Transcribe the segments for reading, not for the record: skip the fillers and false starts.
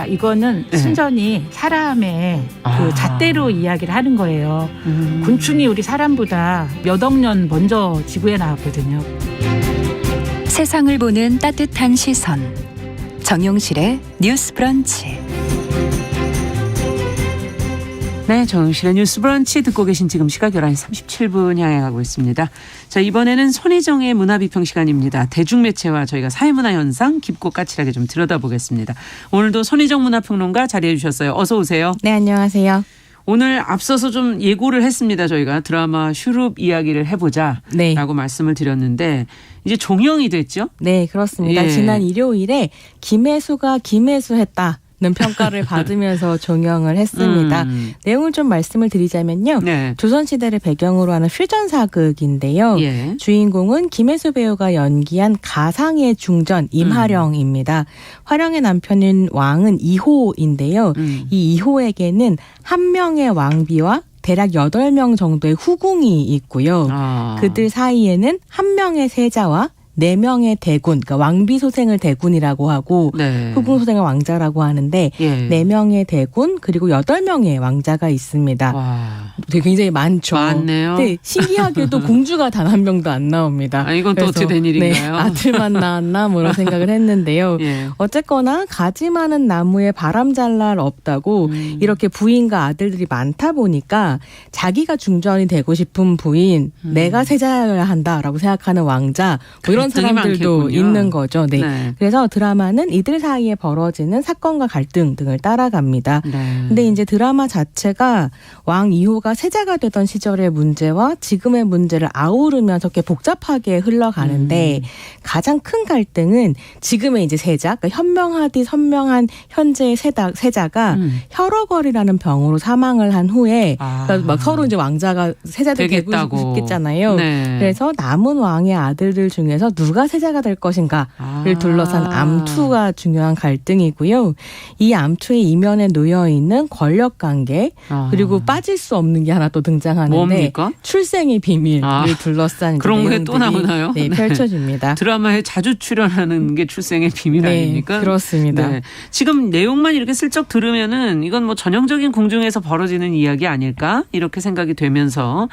이거는 네. 순전히 사람의 그 잣대로 이야기를 하는 거예요. 곤충이 우리 사람보다 몇 억 년 먼저 지구에 나왔거든요. 세상을 보는 따뜻한 시선. 정용실의 뉴스 브런치. 네, 정용실의 뉴스 브런치 듣고 계신 지금 시각 11시 37분 향해 가고 있습니다. 자, 이번에는 손희정의 문화비평 시간입니다. 대중매체와 저희가 사회문화 현상 깊고 까칠하게 좀 들여다보겠습니다. 오늘도 손희정 문화평론가 자리해 주셨어요. 어서 오세요. 네, 안녕하세요. 오늘 앞서서 좀 예고를 했습니다. 저희가 드라마 슈룹 이야기를 해보자 네. 라고 말씀을 드렸는데 이제 종영이 됐죠? 네, 그렇습니다. 예. 지난 일요일에 김혜수가 김혜수했다. 는 평가를 받으면서 종영을 했습니다. 내용을 좀 말씀을 드리자면요. 네. 조선시대를 배경으로 하는 퓨전 사극인데요. 예. 주인공은 김혜수 배우가 연기한 가상의 중전 임하령입니다. 화령의 남편인 왕은 이호인데요. 이 이호에게는 한 명의 왕비와 대략 8명 정도의 후궁이 있고요. 그들 사이에는 한 명의 세자와 4명의 대군, 그러니까 왕비 소생을 대군이라고 하고 네. 후궁 소생을 왕자라고 하는데 예. 4명의 대군 그리고 8명의 왕자가 있습니다. 와. 되게 굉장히 많죠. 많네요. 네, 신기하게도 공주가 단 한 명도 안 나옵니다. 아, 이건 또 그래서, 어떻게 된 일인가요? 네, 아들만 나왔나 뭐 이런 생각을 했는데요. 예. 어쨌거나 가지 많은 나무에 바람 잘 날 없다고 이렇게 부인과 아들들이 많다 보니까 자기가 중전이 되고 싶은 부인, 내가 세자여야 한다라고 생각하는 왕자 뭐 이런 사람들도 많겠군요. 있는 거죠. 네. 네. 그래서 드라마는 이들 사이에 벌어지는 사건과 갈등 등을 따라갑니다. 네. 근데 이제 드라마 자체가 왕 이호가 세자가 되던 시절의 문제와 지금의 문제를 아우르면서 이렇게 복잡하게 흘러가는데 가장 큰 갈등은 지금의 이제 세자, 그러니까 현명하디 선명한 현재의 세자가 혈어걸이라는 병으로 사망을 한 후에 그러니까 막 서로 이제 왕자가 세자들 되고 싶겠잖아요. 네. 그래서 남은 왕의 아들들 중에서 누가 세자가 될 것인가를 둘러싼 암투가 중요한 갈등이고요. 이 암투의 이면에 놓여 있는 권력 관계 그리고 빠질 수 없는 게 하나 또 등장하는데 뭡니까? 출생의 비밀을 둘러싼 그런 게 또 나오나요? 네, 펼쳐집니다. 드라마에 자주 출연하는 게 출생의 비밀 네, 아닙니까? 그렇습니다. 네. 지금 내용만 이렇게 슬쩍 들으면은 이건 뭐 전형적인 궁중에서 벌어지는 이야기 아닐까? 이렇게 생각이 되면서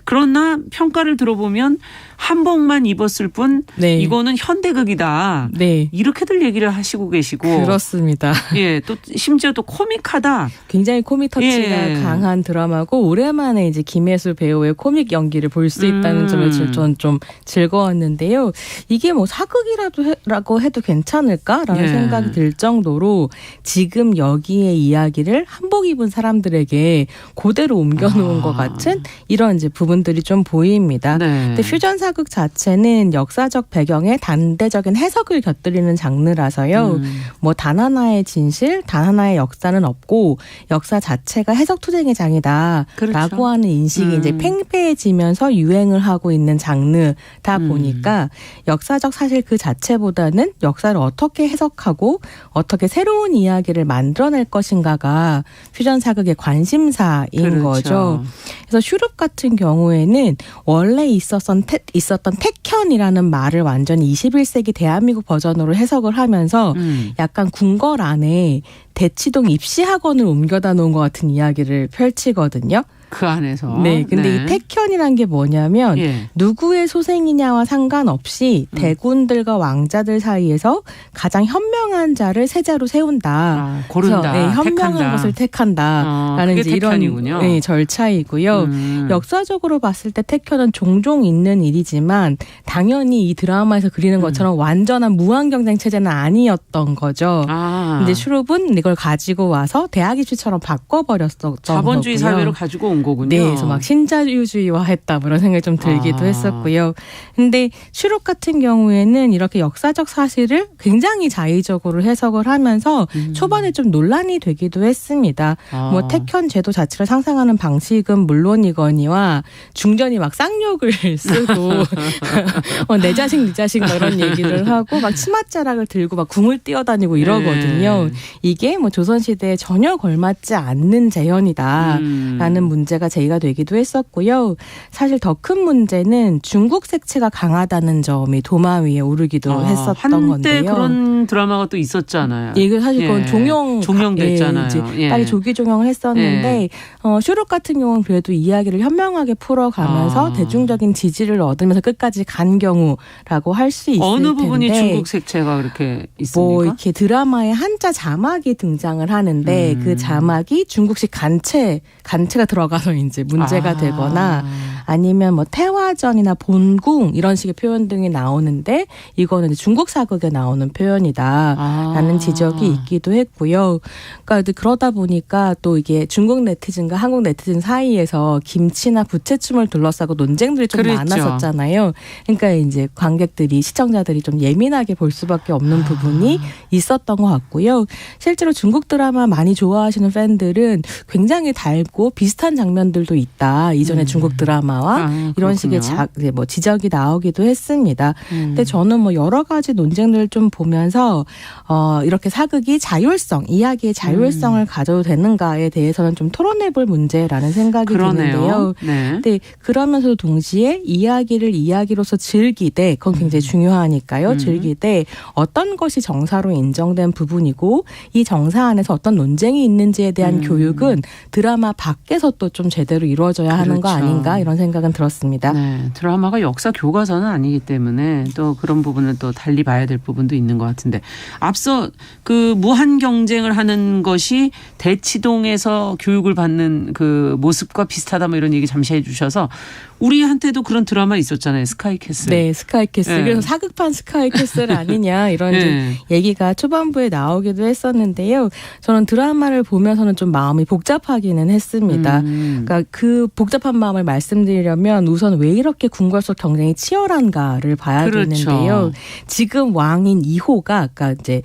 그러나 평가를 들어보면 한복만 입었을 뿐 네. 이거는 현대극이다. 네. 이렇게들 얘기를 하시고 계시고 그렇습니다. 예, 또 심지어 또 코믹하다. 굉장히 코믹 터치가 예. 강한 드라마고 오랜만에 이제 김혜수 배우의 코믹 연기를 볼 수 있다는 점에서 저는 좀 즐거웠는데요. 이게 뭐 사극이라고 해도 괜찮을까라는 예. 생각이 들 정도로 지금 여기에 이야기를 한복 입은 사람들에게 그대로 옮겨놓은 것 같은 이런 이제 부분들이 좀 보입니다. 네. 근데 퓨전 사극 자체는 역사적 배경에 단대적인 해석을 곁들이는 장르라서요. 뭐 단 하나의 진실, 단 하나의 역사는 없고 역사 자체가 해석 투쟁의 장이다라고 그렇죠. 하는 인식이 이제 팽배해지면서 유행을 하고 있는 장르다 보니까 역사적 사실 그 자체보다는 역사를 어떻게 해석하고 어떻게 새로운 이야기를 만들어낼 것인가가 퓨전 사극의 관심사인 그렇죠. 거죠. 그래서 슈룹 같은 경우에는 원래 있었던 택현이라는 말을 완전히 21세기 대한민국 버전으로 해석을 하면서 약간 궁궐안에 대치동 입시학원을 옮겨다 놓은 것 같은 이야기를 펼치거든요. 그 안에서. 네, 근데 이 택현이란 게 뭐냐면 누구의 소생이냐와 상관없이 대군들과 왕자들 사이에서 가장 현명한 자를 세자로 세운다. 고른다. 그래서, 현명한 택한다. 것을 택한다라는 그게 이제 이런 택현이군요. 절차이고요. 역사적으로 봤을 때 택현은 종종 있는 일이지만 당연히 이 드라마에서 그리는 것처럼 완전한 무한 경쟁 체제는 아니었던 거죠. 근데 슈룹은 이걸 가지고 와서 대학 입시처럼 바꿔버렸었던 자본주의 거고요. 사회로 가지고 온 거군요. 네, 그래서 막 신자유주의화 했다 그런 생각이 좀 들기도 했었고요. 근데 슈룹 같은 경우에는 이렇게 역사적 사실을 굉장히 자의적으로 해석을 하면서 초반에 좀 논란이 되기도 했습니다. 뭐 택현 제도 자체를 상상하는 방식은 물론이거니와 중전이 막 쌍욕을 쓰고 내 자식 네 자식 막 이런 얘기를 하고 막 치맛자락을 들고 막 궁을 뛰어다니고 이러거든요. 이게 뭐 조선시대에 전혀 걸맞지 않는 재현이다라는 문제 문제가 제기가 되기도 했었고요. 사실 더 큰 문제는 중국 색채가 강하다는 점이 도마 위에 오르기도 했었던 한때 건데요. 그런 드라마가 또 있었잖아요. 이게 사실 그건 종영됐잖아요. 이제 빨리 조기 종영을 했었는데 슈룩 같은 경우는 그래도 이야기를 현명하게 풀어가면서 대중적인 지지를 얻으면서 끝까지 간 경우라고 할 수 있을 텐데 어느 부분이 중국 색채가 그렇게 있습니까? 뭐 이렇게 드라마에 한자 자막이 등장을 하는데 그 자막이 중국식 간체가 들어가서 이제 문제가 되거나 아니면 뭐 태화전이나 본궁 이런 식의 표현 등이 나오는데 이거는 중국 사극에 나오는 표현이다라는 지적이 있기도 했고요. 그러니까 그러다 보니까 또 이게 중국 네티즌과 한국 네티즌 사이에서 김치나 부채춤을 둘러싸고 논쟁들이 좀 많았었잖아요. 그러니까 이제 관객들이 시청자들이 좀 예민하게 볼 수밖에 없는 부분이 있었던 것 같고요. 실제로 중국 드라마 많이 좋아하시는 팬들은 굉장히 달고 비슷한 장면들도 있다. 이전에 중국 드라마와 이런 식의 뭐 지적이 나오기도 했습니다. 근데 저는 뭐 여러 가지 논쟁들을 좀 보면서 이렇게 사극이 이야기의 자율성을 가져도 되는가에 대해서는 좀 토론해볼 문제라는 생각이 드는데요. 네. 근데 그러면서도 동시에 이야기를 이야기로서 즐기되 그건 굉장히 중요하니까요. 즐기되 어떤 것이 정사로 인정된 부분이고 이 정사 안에서 어떤 논쟁이 있는지에 대한 교육은 드라마 밖에서 또 좀 제대로 이루어져야 하는 거 아닌가 이런 생각은 들었습니다. 네, 드라마가 역사 교과서는 아니기 때문에 또 그런 부분은 또 달리 봐야 될 부분도 있는 것 같은데 앞서 그 무한 경쟁을 하는 것이 대치동에서 교육을 받는 그 모습과 비슷하다 뭐 이런 얘기 잠시 해주셔서 우리한테도 그런 드라마 있었잖아요. 스카이캐슬. 네, 스카이캐슬. 네. 그래서 사극판 스카이캐슬 아니냐 이런 이제 얘기가 초반부에 나오기도 했었는데요. 저는 드라마를 보면서는 좀 마음이 복잡하기는 했습니다. 그러니까 그 복잡한 마음을 말씀드리려면 우선 왜 이렇게 궁궐 속 경쟁이 치열한가를 봐야 되는데요. 지금 왕인 이호가 아까 이제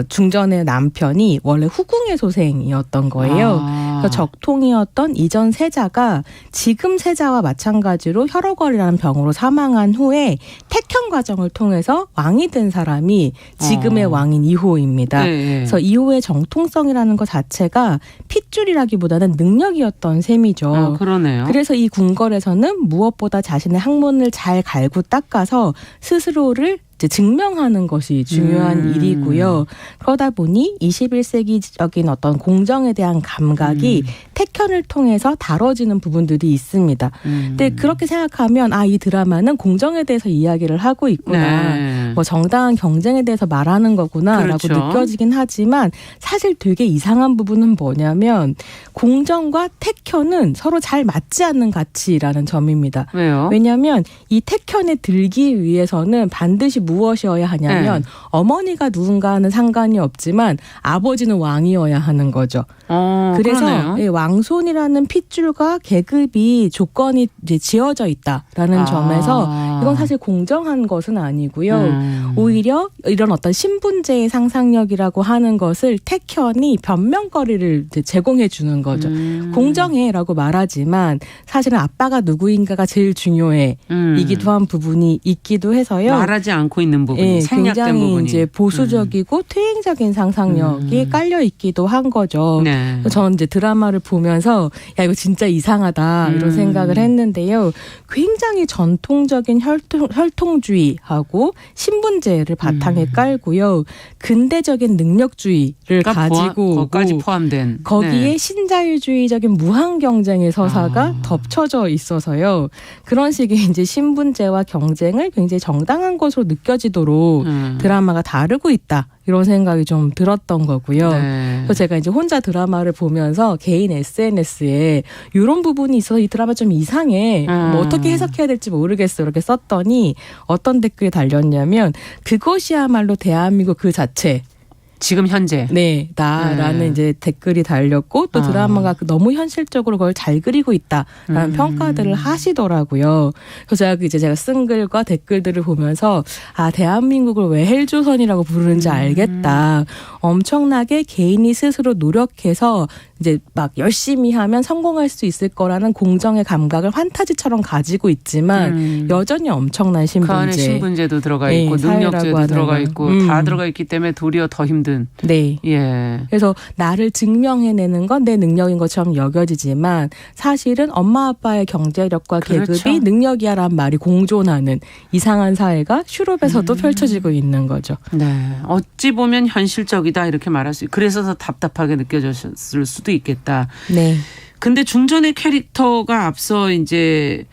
중전의 남편이 원래 후궁의 소생이었던 거예요. 그래서 적통이었던 이전 세자가 지금 세자와 마찬가지로 혈어걸이라는 병으로 사망한 후에 택형 과정을 통해서 왕이 된 사람이 지금의 왕인 이호입니다. 그래서 이호의 정통성이라는 것 자체가 핏줄이라기보다는 능력이었던 셈이죠. 그러네요. 그래서 이 궁궐에서는 무엇보다 자신의 학문을 잘 갈고 닦아서 스스로를 이제 증명하는 것이 중요한 일이고요. 그러다 보니 21세기적인 어떤 공정에 대한 감각이 택현을 통해서 다뤄지는 부분들이 있습니다. 근데 그렇게 생각하면 이 드라마는 공정에 대해서 이야기를 하고 있구나. 뭐 정당한 경쟁에 대해서 말하는 거구나라고 느껴지긴 하지만 사실 되게 이상한 부분은 뭐냐면 공정과 택현은 서로 잘 맞지 않는 가치라는 점입니다. 왜요? 왜냐하면 이 택현에 들기 위해서는 반드시 무엇이어야 하냐면 어머니가 누군가는 상관이 없지만 아버지는 왕이어야 하는 거죠. 그래서 왕손이라는 핏줄과 계급이 조건이 이제 지어져 있다라는 점에서 이건 사실 공정한 것은 아니고요. 오히려 이런 어떤 신분제의 상상력이라고 하는 것을 택현이 변명거리를 이제 제공해 주는 거죠. 공정해라고 말하지만 사실은 아빠가 누구인가가 제일 중요해 이기도 한 부분이 있기도 해서요. 말하지 않고 있는 부분이 생략된 굉장히 부분이. 이제 보수적이고 퇴행적인 상상력이 깔려 있기도 한 거죠. 그래서 저는 이제 드라마를 보면서 야 이거 진짜 이상하다 이런 생각을 했는데요. 굉장히 전통적인 혈통주의하고 신분제를 바탕에 깔고요. 근대적인 능력주의를 가지고 거기까지 포함된 거기에 신자유주의적인 무한 경쟁의 서사가 덮쳐져 있어서요. 그런 식의 이제 신분제와 경쟁을 굉장히 정당한 것으로 느껴지도록 드라마가 다루고 있다. 이런 생각이 좀 들었던 거고요. 그래서 제가 이제 혼자 드라마를 보면서 개인 SNS에 이런 부분이 있어서 이 드라마 좀 이상해. 뭐 어떻게 해석해야 될지 모르겠어. 이렇게 썼더니 어떤 댓글이 달렸냐면 그것이야말로 대한민국 그 자체. 지금 현재. 네, 나라는 이제 댓글이 달렸고 또 드라마가 너무 현실적으로 그걸 잘 그리고 있다라는 평가들을 하시더라고요. 그래서 제가 쓴 글과 댓글들을 보면서 대한민국을 왜 헬조선이라고 부르는지 알겠다. 엄청나게 개인이 스스로 노력해서 이제 막 열심히 하면 성공할 수 있을 거라는 공정의 감각을 판타지처럼 가지고 있지만 여전히 엄청난 신분제. 그 안에 신분제도 들어가 네, 있고 능력제도 사회라고 들어가 하는 있고 다 들어가 있기 때문에 도리어 더 힘든. 네. 예. 그래서 나를 증명해내는 건 내 능력인 것처럼 여겨지지만 사실은 엄마 아빠의 경제력과 그렇죠. 계급이 능력이야라는 말이 공존하는 이상한 사회가 슈룹에서도 펼쳐지고 있는 거죠. 네. 어찌 보면 현실적이다 이렇게 말할 수 있고 그래서 더 답답하게 느껴졌을 수도 있겠다. 네. 근데 중전의 캐릭터가 앞서 이제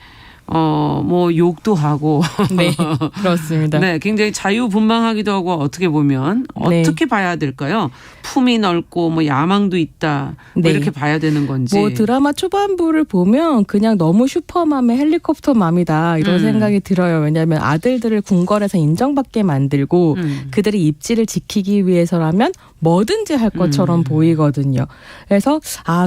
뭐 욕도 하고 네. 그렇습니다. 네, 굉장히 자유분방하기도 하고 어떻게 보면 네. 어떻게 봐야 될까요? 품이 넓고 뭐 야망도 있다. 뭐 네. 이렇게 봐야 되는 건지. 뭐 드라마 초반부를 보면 그냥 너무 슈퍼맘의 헬리콥터맘이다 이런 생각이 들어요. 왜냐하면 아들들을 궁궐에서 인정받게 만들고 그들의 입지를 지키기 위해서라면 뭐든지 할 것처럼 보이거든요. 그래서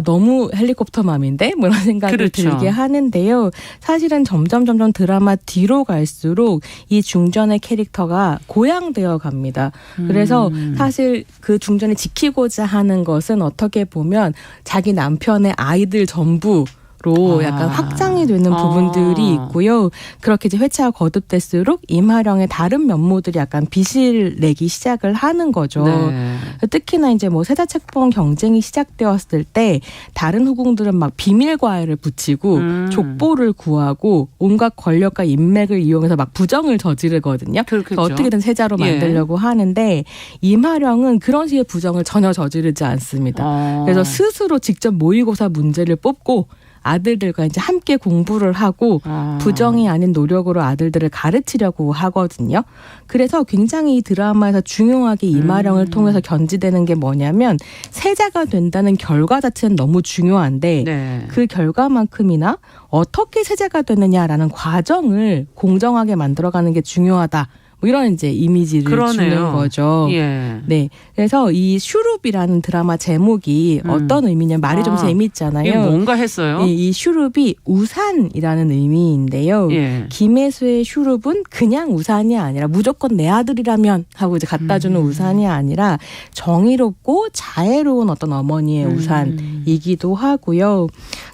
너무 헬리콥터맘인데 뭐 이런 생각을 그렇죠. 들게 하는데요. 사실은 점점 드라마 뒤로 갈수록 이 중전의 캐릭터가 고양되어 갑니다. 그래서 사실 그 중전이 지키고자 하는 것은 어떻게 보면 자기 남편의 아이들 전부 로 약간 확장이 되는 부분들이 있고요. 그렇게 이제 회차가 거듭될수록 임하령의 다른 면모들이 약간 빛을 내기 시작을 하는 거죠. 네. 특히나 이제 뭐 세자책봉 경쟁이 시작되었을 때 다른 후궁들은 막 비밀 과외를 붙이고 족보를 구하고 온갖 권력과 인맥을 이용해서 막 부정을 저지르거든요. 그렇겠죠. 어떻게든 세자로 만들려고 하는데 임하령은 그런 식의 부정을 전혀 저지르지 않습니다. 그래서 스스로 직접 모의고사 문제를 뽑고 아들들과 이제 함께 공부를 하고 부정이 아닌 노력으로 아들들을 가르치려고 하거든요. 그래서 굉장히 이 드라마에서 중요하게 임하령을 통해서 견지되는 게 뭐냐면 세자가 된다는 결과 자체는 너무 중요한데 네. 그 결과만큼이나 어떻게 세자가 되느냐라는 과정을 공정하게 만들어가는 게 중요하다. 뭐 이런 이제 이미지를 그러네요. 주는 거죠. 예. 네. 그래서 이 슈룹이라는 드라마 제목이 어떤 의미냐면 말이 좀 재밌잖아요. 이게 뭔가 했어요. 이 슈룹이 우산이라는 의미인데요. 예. 김혜수의 슈룹은 그냥 우산이 아니라 무조건 내 아들이라면 하고 이제 갖다 주는 우산이 아니라 정의롭고 자애로운 어떤 어머니의 우산이기도 하고요.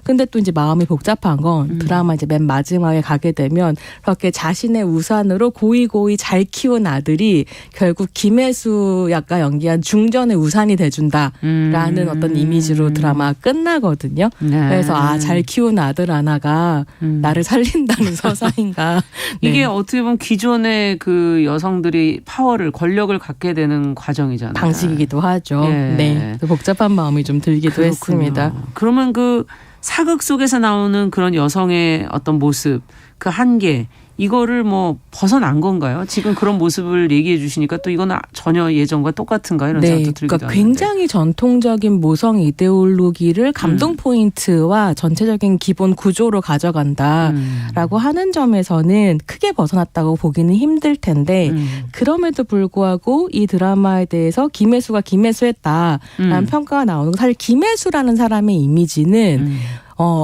근데 또 이제 마음이 복잡한 건 드라마 이제 맨 마지막에 가게 되면 그렇게 자신의 우산으로 고이고이 잘 키운 아들이 결국 김혜수 약간 연기한 중전의 우산이 돼준다라는 어떤 이미지로 드라마 끝나거든요. 네. 그래서 잘 키운 아들 하나가 나를 살린다는 서사인가. 네. 이게 어떻게 보면 기존의 그 여성들이 파워를 권력을 갖게 되는 과정이잖아요. 방식이기도 하죠. 예. 네. 복잡한 마음이 좀 들기도 그렇군요. 했습니다. 그러면 그 사극 속에서 나오는 그런 여성의 어떤 모습, 그 한계, 이거를 뭐 벗어난 건가요? 지금 그런 모습을 얘기해 주시니까 또 이건 전혀 예전과 똑같은가 이런 생각도 들기도 그러니까 하는데. 굉장히 전통적인 모성 이데올로기를 감동 포인트와 전체적인 기본 구조로 가져간다라고 하는 점에서는 크게 벗어났다고 보기는 힘들 텐데 그럼에도 불구하고 이 드라마에 대해서 김혜수가 김혜수했다라는 평가가 나오는 거 사실 김혜수라는 사람의 이미지는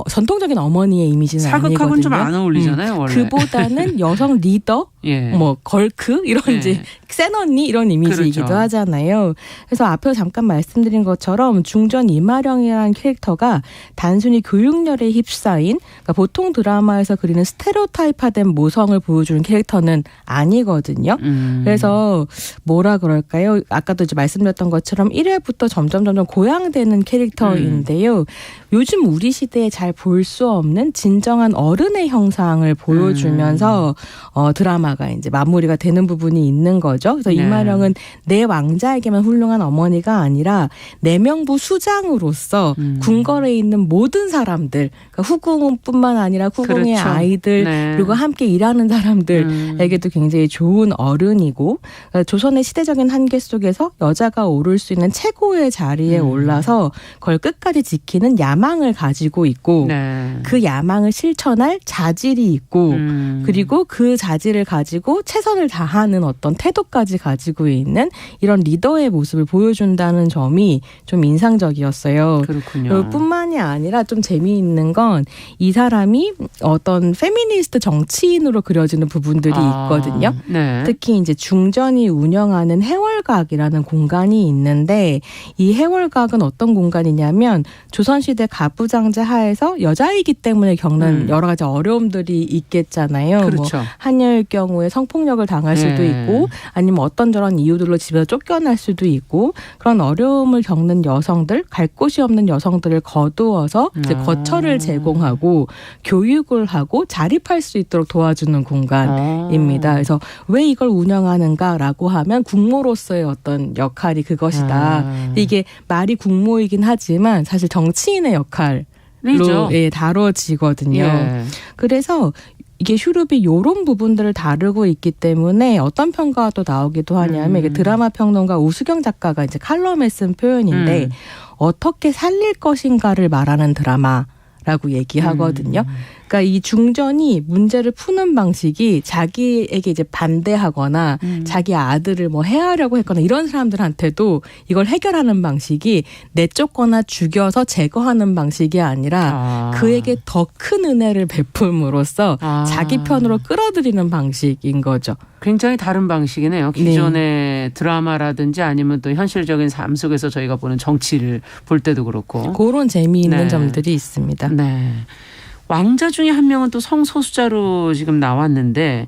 전통적인 어머니의 이미지는 사극하고는 아니거든요. 좀 안 어울리잖아요, 원래. 그보다는 여성 리더, 예. 뭐 걸크 이런 예. 이제 센 언니 이런 이미지이기도 그렇죠. 하잖아요. 그래서 앞에서 잠깐 말씀드린 것처럼 중전 임하령이라는 캐릭터가 단순히 교육열에 휩싸인 그러니까 보통 드라마에서 그리는 스테레오타입화된 모성을 보여주는 캐릭터는 아니거든요. 그래서 뭐라 그럴까요? 아까도 이제 말씀드렸던 것처럼 1회부터 점점 고양되는 캐릭터인데요. 요즘 우리 시대에 잘 볼 수 없는 진정한 어른의 형상을 보여주면서 드라마가 이제 마무리가 되는 부분이 있는 거죠. 그래서 네. 임하령은 내 왕자에게만 훌륭한 어머니가 아니라 내명부 수장으로서 궁궐에 있는 모든 사람들, 그러니까 후궁뿐만 아니라 후궁의 그렇죠. 아이들 네. 그리고 함께 일하는 사람들에게도 굉장히 좋은 어른이고 조선의 시대적인 한계 속에서 여자가 오를 수 있는 최고의 자리에 올라서 그걸 끝까지 지키는 야망을 가지고 있고 네. 그 야망을 실천할 자질이 있고 그리고 그 자질을 가지고 최선을 다하는 어떤 태도까지 가지고 있는 이런 리더의 모습을 보여준다는 점이 좀 인상적이었어요. 그렇군요. 뿐만이 아니라 좀 재미있는 건 이 사람이 어떤 페미니스트 정치인으로 그려지는 부분들이 있거든요. 네. 특히 이제 중전이 운영하는 해월각이라는 공간이 있는데 이 해월각은 어떤 공간이냐면 조선시대 가부장제 하에서 여자이기 때문에 겪는 여러 가지 어려움들이 있겠잖아요. 그렇죠. 뭐 하녀일 경우에 성폭력을 당할 수도 있고 아니면 어떤 저런 이유들로 집에서 쫓겨날 수도 있고 그런 어려움을 겪는 여성들, 갈 곳이 없는 여성들을 거두어서 이제 거처를 제공하고 교육을 하고 자립할 수 있도록 도와주는 공간입니다. 그래서 왜 이걸 운영하는가라고 하면 국모로서의 어떤 역할이 그것이다. 이게 말이 국모이긴 하지만 사실 정치인의 역할로 다뤄지거든요. 예. 그래서 이게 슈룹이 이런 부분들을 다루고 있기 때문에 어떤 평가가 또 나오기도 하냐면 이게 드라마 평론가 우수경 작가가 이제 칼럼에 쓴 표현인데 어떻게 살릴 것인가를 말하는 드라마라고 얘기하거든요. 그러니까 이 중전이 문제를 푸는 방식이 자기에게 이제 반대하거나 자기 아들을 뭐 해하려고 했거나 이런 사람들한테도 이걸 해결하는 방식이 내쫓거나 죽여서 제거하는 방식이 아니라 그에게 더 큰 은혜를 베품으로써 자기 편으로 끌어들이는 방식인 거죠. 굉장히 다른 방식이네요. 기존의 드라마라든지 아니면 또 현실적인 삶 속에서 저희가 보는 정치를 볼 때도 그렇고. 그런 재미있는 점들이 있습니다. 네. 왕자 중에 한 명은 또 성소수자로 지금 나왔는데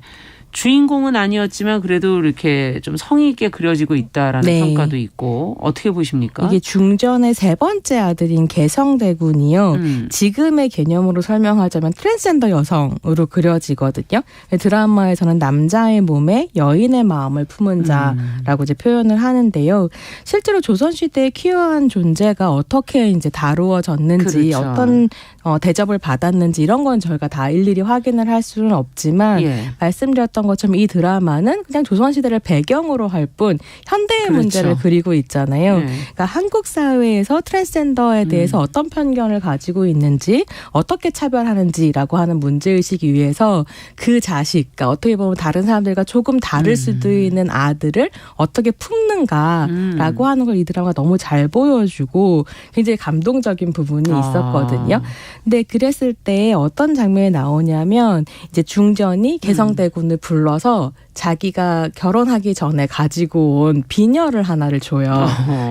주인공은 아니었지만 그래도 이렇게 좀 성의 있게 그려지고 있다라는 평가도 있고 어떻게 보십니까? 이게 중전의 세 번째 아들인 개성대군이요. 지금의 개념으로 설명하자면 트랜스젠더 여성으로 그려지거든요. 드라마에서는 남자의 몸에 여인의 마음을 품은 자라고 이제 표현을 하는데요. 실제로 조선시대의 퀴어한 존재가 어떻게 이제 다루어졌는지 그렇죠. 어떤 대접을 받았는지 이런 건 저희가 다 일일이 확인을 할 수는 없지만 말씀드렸던 것처럼 이 드라마는 그냥 조선시대를 배경으로 할 뿐 현대의 문제를 그리고 있잖아요. 그러니까 한국 사회에서 트랜스젠더에 대해서 어떤 편견을 가지고 있는지 어떻게 차별하는지라고 하는 문제의식이 위해서 그 자식, 그러니까 어떻게 보면 다른 사람들과 조금 다를 수도 있는 아들을 어떻게 품는가라고 하는 걸 이 드라마가 너무 잘 보여주고 굉장히 감동적인 부분이 있었거든요. 근데 그랬을 때 어떤 장면이 나오냐면 이제 중전이 개성대군을 불러서 자기가 결혼하기 전에 가지고 온 비녀를 하나를 줘요.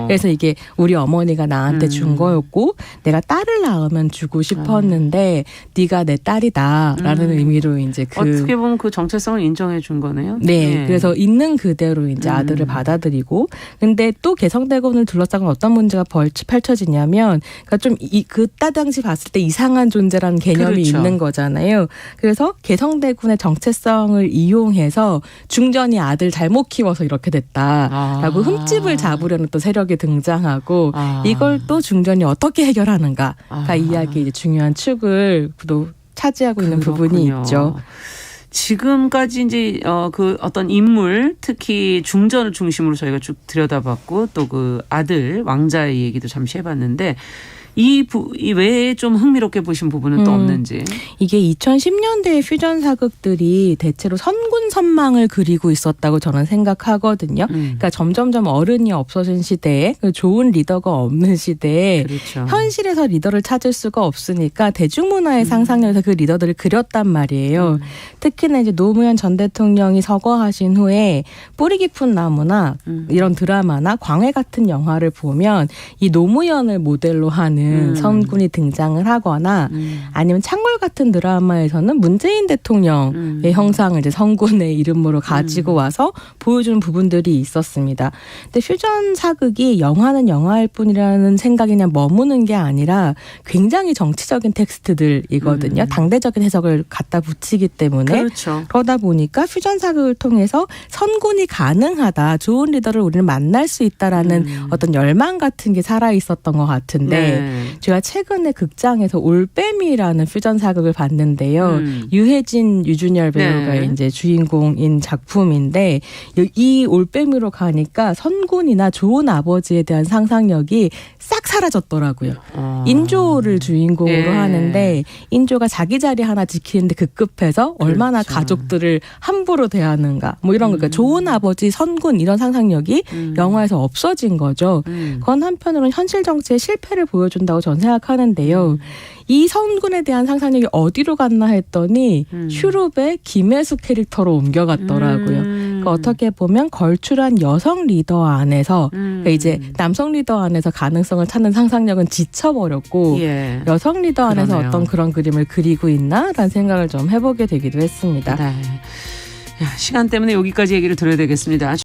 그래서 이게 우리 어머니가 나한테 준 거였고 내가 딸을 낳으면 주고 싶었는데 네가 내 딸이다라는 의미로 이제 어떻게 보면 그 정체성을 인정해 준 거네요. 네. 그래서 있는 그대로 이제 아들을 받아들이고 근데 또 개성대군을 둘러싸고 어떤 문제가 펼쳐지냐면 그러니까 좀 그때 당시 봤을 때 이상한 존재라는 개념이 있는 거잖아요. 그래서 개성대군의 정체성을 이용해서 중전이 아들 잘못 키워서 이렇게 됐다라고 흠집을 잡으려는 또 세력이 등장하고 이걸 또 중전이 어떻게 해결하는가가 이야기의 이제 중요한 축을 또 차지하고 있는 부분이 있죠. 지금까지 이제 그 어떤 인물 특히 중전을 중심으로 저희가 쭉 들여다봤고 또 그 아들 왕자의 얘기도 잠시 해봤는데 이 외에 좀 흥미롭게 보신 부분은 또 없는지. 이게 2010년대의 퓨전 사극들이 대체로 선군 선망을 그리고 있었다고 저는 생각하거든요. 그러니까 점점점 어른이 없어진 시대에 좋은 리더가 없는 시대에 현실에서 리더를 찾을 수가 없으니까 대중문화의 상상력에서 그 리더들을 그렸단 말이에요. 특히나 이제 노무현 전 대통령이 서거하신 후에 뿌리 깊은 나무나 이런 드라마나 광해 같은 영화를 보면 이 노무현을 모델로 하는 선군이 등장을 하거나 아니면 창궐 같은 드라마에서는 문재인 대통령의 형상을 이제 선군의 이름으로 가지고 와서 보여주는 부분들이 있었습니다. 근데 퓨전 사극이 영화는 영화일 뿐이라는 생각이 그냥 머무는 게 아니라 굉장히 정치적인 텍스트들이거든요. 당대적인 해석을 갖다 붙이기 때문에 그러다 보니까 퓨전 사극을 통해서 선군이 가능하다. 좋은 리더를 우리는 만날 수 있다라는 어떤 열망 같은 게 살아있었던 것 같은데 제가 최근에 극장에서 올빼미라는 퓨전 사극을 봤는데요. 유해진, 유준열 배우가 이제 주인공인 작품인데 이 올빼미로 가니까 선군이나 좋은 아버지에 대한 상상력이 싹 사라졌더라고요. 인조를 주인공으로 예. 하는데 인조가 자기 자리 하나 지키는데 급급해서 얼마나 그렇죠. 가족들을 함부로 대하는가 뭐 이런 거 그러니까 좋은 아버지 선군 이런 상상력이 영화에서 없어진 거죠. 그건 한편으로는 현실 정치의 실패를 보여준다고 저는 생각하는데요. 이 선군에 대한 상상력이 어디로 갔나 했더니 슈룹의 김혜수 캐릭터로 옮겨갔더라고요. 그러니까 어떻게 보면 걸출한 여성 리더 안에서 그러니까 이제 남성 리더 안에서 가능성을 찾는 상상력은 지쳐버렸고 예. 여성 리더 안에서 그러네요. 어떤 그런 그림을 그리고 있나라는 생각을 좀 해보게 되기도 했습니다. 네. 야, 시간 때문에 여기까지 얘기를 들어야 되겠습니다.